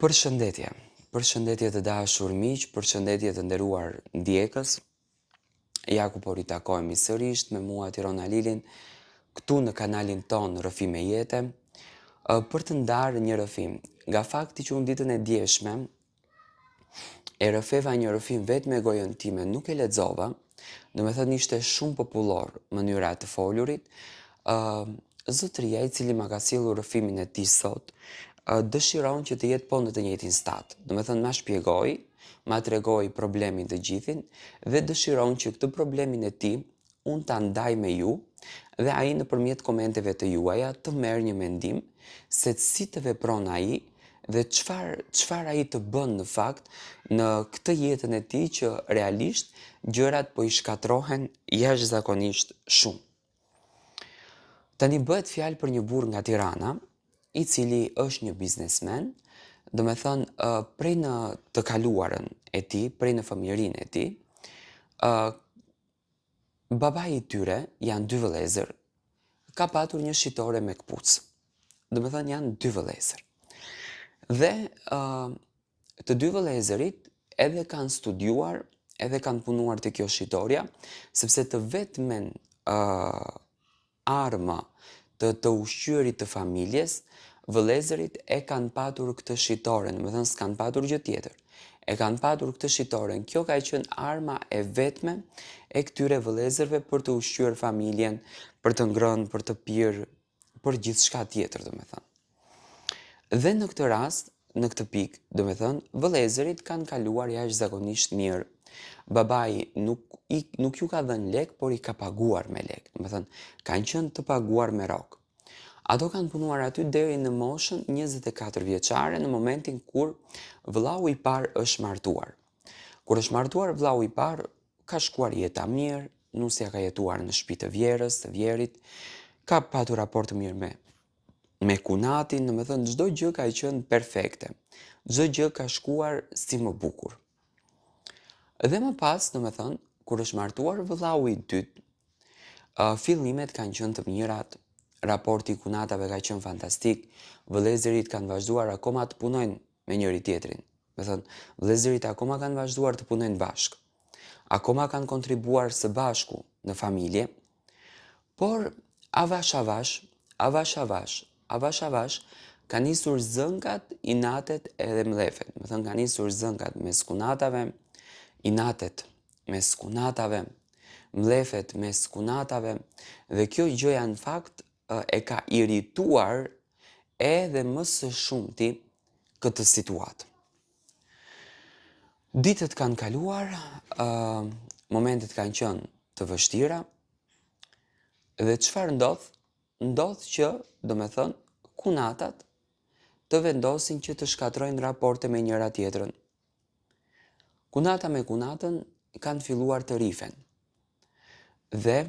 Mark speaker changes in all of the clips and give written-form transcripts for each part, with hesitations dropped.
Speaker 1: Përshëndetje, përshëndetje të dashur miq, përshëndetje të nderuar ndjekës. Ja ku po ritakojmë sërish me mua Tirona Lilin këtu në kanalin ton Rrëfime Jete për të ndarë një rrëfim. Nga fakti që unë ditën e djeshme e rrëfeva një rrëfim vetëm me gojën time, nuk e lexova, domethënë ishte shumë popullor mënyra të folurit. Zotëria i cili ma ka sjellur rrëfimin e tij sot dëshiron që të jetë po në të njëjtin stat. Domethënë ma shpjegoi, ma tregoi problemin të gjithin dhe dëshiron që këtë problemin e tij unë ta ndaj me ju dhe ai nëpërmjet komenteve të juaja të merr një mendim se si të vepron ai dhe çfarë ai të bën në fakt në këtë jetën e tij që realisht gjërat po i shkatrohen jashtëzakonisht shumë. Tani bëhet fjalë për një burr nga Tirana, i cili është një biznesmen, domethënë prej në të kaluarën e tij, prej në fëmijërinë e tij, babai i tyre, janë dy vëllezër, ka patur një shitore me kpucë. Domethënë janë dy vëllezër. Dhe të dy vëllezërit edhe kanë studiuar, edhe kanë punuar te kjo shitoria, sepse të vetmen armë të ushqyerit të familjes, vëllezërit e kanë patur këtë shitore, domethënë s'kan patur gjë tjetër. E kanë patur këtë shitoren. Kjo ka qenë arma e vetme e këtyre vëllezërve për të ushqyer familjen, për të ngrënë, për të pirë, për gjithçka tjetër, domethënë. Dhe në këtë rast, në këtë pikë, domethënë, vëllezërit kanë kaluar jashtëzakonisht mirë. Babai nuk ju ka dhënë lek, por i ka paguar me lek. Domethënë, kanë qenë të paguar me rok. Ato kanë punuar aty deri në moshën 24 vjeçare, në momentin kur vllau i parë është martuar. Kur është martuar vllau i parë, ka shkuar jeta mirë, nusja ka jetuar në shtëpi të vjerës, të vjerit, ka patur raport të mirë me kunatin, domethënë çdo gjë ka qenë perfekte. Çdo gjë ka shkuar si më bukur. Dhe më pas, domethënë, kur është martuar vllau i dytë, fillimet kanë qenë të mirat, raporti i kunatave ka qenë fantastik, vëllezërit kanë vazhduar akoma të punojnë me njëri tjetrin. Domethënë, vëllezërit akoma kanë vazhduar të punojnë bashkë. Akoma kanë kontribuar së bashku në familje, por avash avash ka nisur zëngat, inatet edhe mlefet. Domethënë ka nisur zëngat mes kunatave, inatet mes kunatave, mlefet mes kunatave dhe kjo gjëja në fakt e ka irituar edhe më së shumti këtë situatë. Ditët kanë kaluar, momentet kanë qenë të vështira dhe çfarë ndodh? Ndodh që, domethënë, kunatat të vendosin që të shkatrojnë raporte me njëra tjetrën. Kunata me kunatën kanë filluar të rifen. Dhe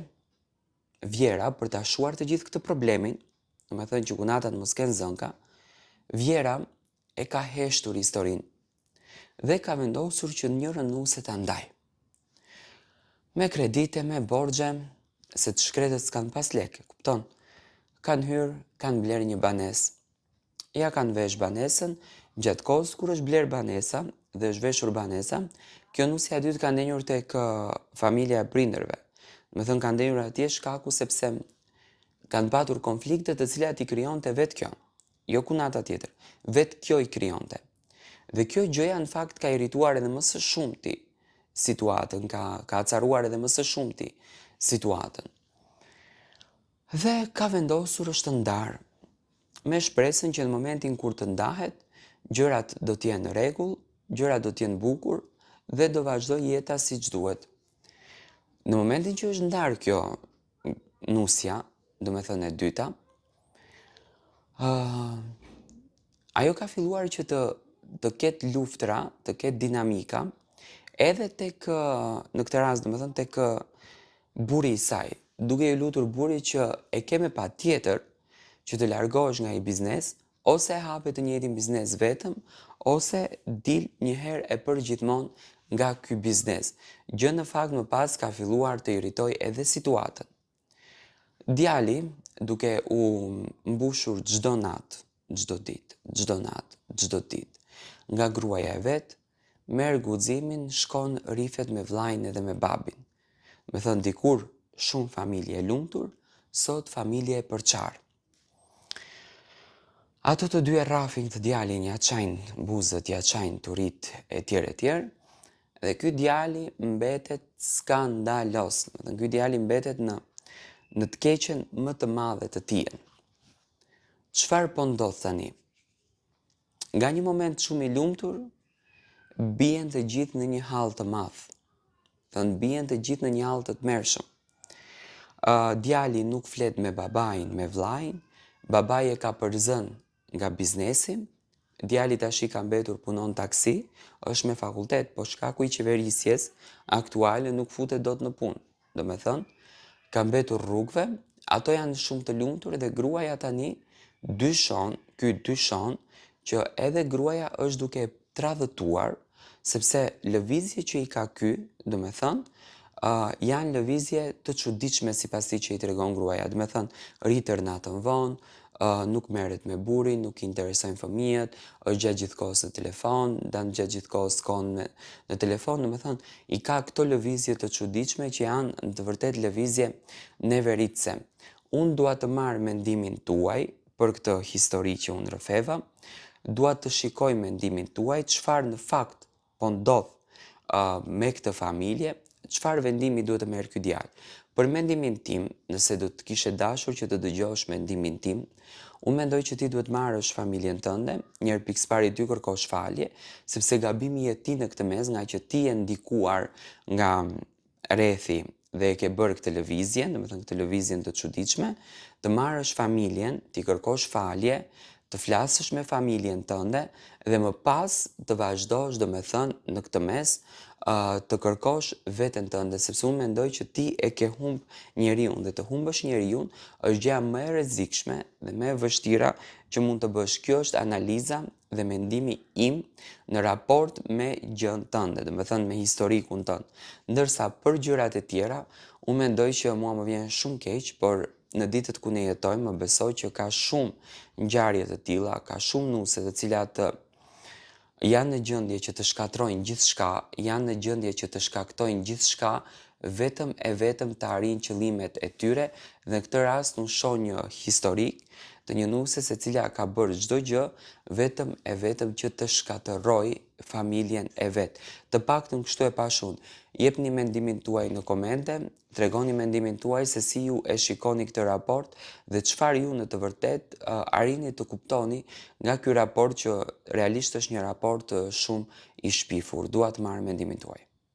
Speaker 1: Vjera, për ta shuar të gjithë këtë problemin, domethënë që kunatat mos kenë zënka, Vjera e ka heshtur historinë dhe ka vendosur që njërën nuse ta ndaj. Me kredite, me borxhe, se të shkretët s'kan pas lekë, kupton? Kanë hyrë, kanë blerë një banesë. Ja kanë vesh banesën, gjatë kohës kur është blerë banesa dhe është veshur banesa, kjo nusja e dytë ka ndenjur tek familja e prindërve. Domethënë kanë ndenjur atje shkaku sepse kanë patur konflikte të cilat i krijonte vetë kjo, jo kunata tjetër, vetë kjo i krijonte. Dhe kjo gjëja në fakt ka irituar edhe më së shumti situatën, ka acaruar edhe më së shumti situatën. Dhe ka vendosur është të ndarë, me shpresën që në momentin kur të ndahet, gjërat do t'jenë në rregull, gjërat do t'jenë bukur dhe do vazhdoj jeta siç duhet. Në momentin që është ndarë kjo nusja, domethënë e dyta, ajo ka filluar që të ketë luftra, të ketë dinamika, edhe tek në këtë rast, domethënë tek burri i saj, duke i lutur burrit që e ke me patjetër që të largohesh nga ai biznes, ose e hape të njëjtin biznes vetëm, ose dil një herë e përgjithmonë nga ky biznes. Gjë në fakt më pas ka filluar të iritoj edhe situatën. Djali, duke u mbushur çdo natë, çdo ditë, nga gruaja e vet, merr guximin, shkon rifet me vllajën edhe me babin. Me thënë dikur shumë familje e lumtur, sot familje e përçarë. Ato të dy e rrafin këtë djalin, ja çajnë buzët, ja çajnë turit e tjerë, dhe ky djali mbetet skandalos. Dhe ky djali mbetet në të keqen më të madhe të tij. Çfarë po ndodh tani? Nga një moment shumë i lumtur, bien të gjithë në një hall të madh. Thënë bien të gjithë në një hall të tmerrshëm. Djali nuk flet me babain, me vllajin, babai e ka përzën nga biznesi, djali tash ka mbetur punon taksi, është me fakultet, po shkaku i qeverisjes aktuale nuk futet dot në punë. Do me thënë, ka mbetur rrugëve, ato janë shumë të lumtur dhe gruaja tani dyshon që edhe gruaja është duke tradhëtuar, sepse lëvizje që i ka ky, do me thënë, janë lëvizje të çuditshme sipas asaj që i tregon gruaja. Do me thënë, rritër natën vonë, nuk merret me burrin, nuk i interesojnë fëmijët, është gjatë gjithë kohës në telefon, dan gjatë gjithë kohës kohën në telefon, do me thënë, i ka këto lëvizje të çuditshme që janë në të vërtetë lëvizje neveritëse. Unë dua të marr mendimin tuaj për këtë histori që unë rrëfeva, dua të shikoj mendimin tuaj, çfarë në fakt po ndodh me këtë familje, çfarë vendimi duhet të merr ky djalë. Për mendimin tim, nëse do të kishe dashur që të dëgjosh mendimin tim, unë mendoj që ti duhet marrësh familjen tënde, njëherë pikëpari ty kërkosh falje, sepse gabimi i ti në këtë mes, nga që ti je ndikuar nga rrethi dhe e ke bërë këtë lëvizje, domethënë këtë lëvizjen të çuditshme, të marrësh familjen, ti kërkosh falje, të flasësh me familjen tënde dhe më pas të vazhdosh, domethënë në këtë mes, të kërkosh veten tënde, sepse unë mendoj që ti e ke humb njeriu dhe të humbësh njeriu është gjëja më e rrezikshme dhe më e vështira që mund të bësh. Kjo është analiza dhe mendimi im në raport me gjën tënde, domethënë me historikun tënd. Ndërsa për gjërat e tjera, unë mendoj që mua më vjen shumë keq, por në ditët ku ne jetojmë, më besoj që ka shumë ngjarje të tilla, ka shumë nuse të cilat janë në gjendje që të shkatrojnë gjithçka, janë në gjendje që të shkaktojnë gjithçka, vetëm të arrijnë qëllimet e tyre, dhe në këtë rast unë shoh një historik të një nuses e cila ka bërë çdo gjë vetëm që të shkatërrojë familjen e vet. Të paktën kështu e pash unë. Jepni mendimin tuaj në komente, tregoni mendimin tuaj se si ju e shikoni këtë raport dhe çfarë ju në të vërtetë arrini të kuptoni nga ky raport që realisht është një raport shumë i shpifur. Dua të marr mendimin tuaj.